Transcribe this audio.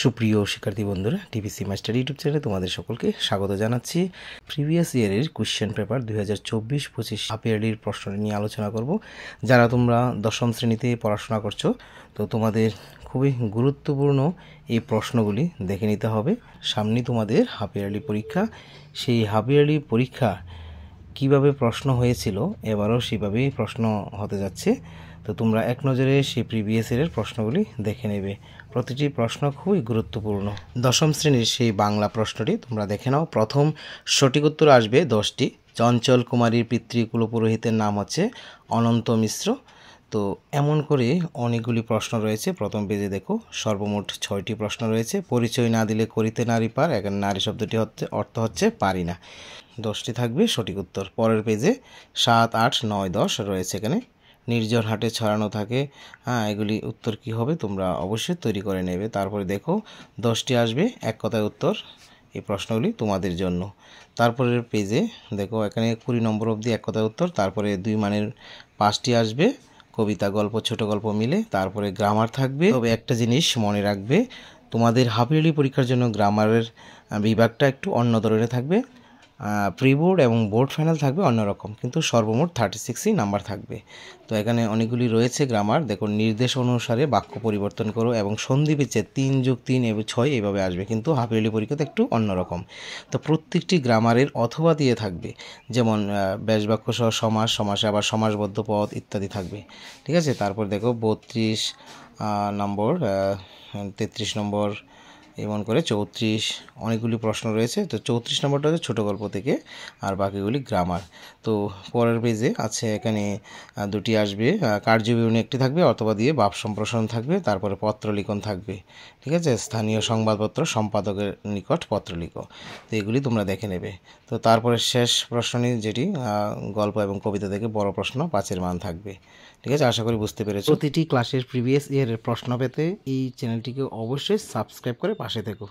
সুপ্রিয় শিক্ষার্থী বন্ধুরা, টিপিসি মাস্টার ইউটিউব চ্যানেলে তোমাদের সকলকে স্বাগত জানাচ্ছি। প্রিভিয়াস ইয়ারের কোয়েশ্চেন পেপার 2024-25 হাফ ইয়ারলির প্রশ্ন নিয়ে আলোচনা করব। যারা তোমরা দশম শ্রেণীতে পড়াশোনা করছো, তো তোমাদের খুবই গুরুত্বপূর্ণ এই প্রশ্নগুলি দেখে নিতে হবে। সামনে তোমাদের হাফ ইয়ারলি পরীক্ষা, সেই হাফ ইয়ারলি পরীক্ষা কিভাবে প্রশ্ন হয়েছিল এবারও সেভাবেই প্রশ্ন হতে যাচ্ছে। তো তোমরা এক নজরে সেই প্রিভিয়াস ইয়ারের প্রশ্নগুলি দেখে নেবে। প্রতিটি প্রশ্ন খুবই গুরুত্বপূর্ণ। দশম শ্রেণীর সেই বাংলা প্রশ্নটি তোমরা দেখে নাও। প্রথম সঠিক উত্তর আসবে 10টি। চঞ্চল কুমারীর পিতৃকুল পুরোহিতের নাম হচ্ছে অনন্ত মিশ্র। তো এমন করে অনেকগুলি প্রশ্ন রয়েছে। প্রথম পেজে দেখো সর্বমোট 6টি প্রশ্ন রয়েছে। পরিচয় না দিলে করিতে নারী পার, এখানে নারী শব্দটি অর্থ হচ্ছে পারি না। 10টি থাকবে সঠিক উত্তর। পরের পেজে 7, 8, 9, 10 রয়েছে। এখানে নির্জন হাটে ছড়ানো থাকে, এগুলি উত্তর কি হবে তোমরা অবশ্যই তৈরি করে নেবে। তারপরে দেখো 10টি আসবে এক কথায় উত্তর। এই প্রশ্নগুলি তোমাদের জন্য। তারপরের পেজে দেখো এখানে 20 নম্বর অবধি এক কথায় উত্তর। তারপরে 2 মানের 5টি আসবে, কবিতা, গল্প, ছোট গল্প মিলে। তারপরে গ্রামার থাকবে। তবে একটা জিনিস মনে রাখবে, তোমাদের হাফ ইয়ারলি পরীক্ষার জন্য গ্রামারের বিভাগটা একটু অন্য ধরনের থাকবে। প্রি বোর্ড এবং বোর্ড ফাইনাল থাকবে অন্যরকম, কিন্তু সর্বমোট 36ই নাম্বার থাকবে। তো এখানে অনেকগুলি রয়েছে গ্রামার। দেখো নির্দেশ অনুসারে বাক্য পরিবর্তন করো এবং সন্ধি বিচ্ছেদ 3 + 3 এবং 6 এইভাবে আসবে, কিন্তু হাফ ইয়ারলি পরীক্ষাতে একটু অন্যরকম। তো প্রত্যেকটি গ্রামারের অথবা দিয়ে থাকবে, যেমন ব্যাস বাক্য সহ সমাস, সমাসে আবার সমাসবদ্ধ পদ ইত্যাদি থাকবে। ঠিক আছে। তারপর দেখো 32 নম্বর, 33 নম্বর, এমন করে 34 অনেকগুলি প্রশ্ন রয়েছে। তো 34 নম্বরটা হচ্ছে ছোটো গল্প থেকে, আর বাকিগুলি গ্রামার। তো পরের পেজে আছে এখানে 2টি আসবে, কার্যবিবরণী একটি থাকবে, অথবা দিয়ে ভাব সম্প্রসারণ থাকবে। তারপরে পত্র লিখন থাকবে। ঠিক আছে। স্থানীয় সংবাদপত্র সম্পাদকের নিকট পত্র লিখো। তো এগুলি তোমরা দেখে নেবে। তো তারপরে শেষ প্রশ্নটি যেটি গল্প এবং কবিতা থেকে বড় প্রশ্ন 5-এর মান থাকবে। ঠিক আছে। আশা করি বুঝতে পেরেছো। প্রতিটি ক্লাসের প্রিভিয়াস ইয়ারের প্রশ্ন পেতে এই চ্যানেলটিকে অবশ্যই সাবস্ক্রাইব করে পাশে থেকো।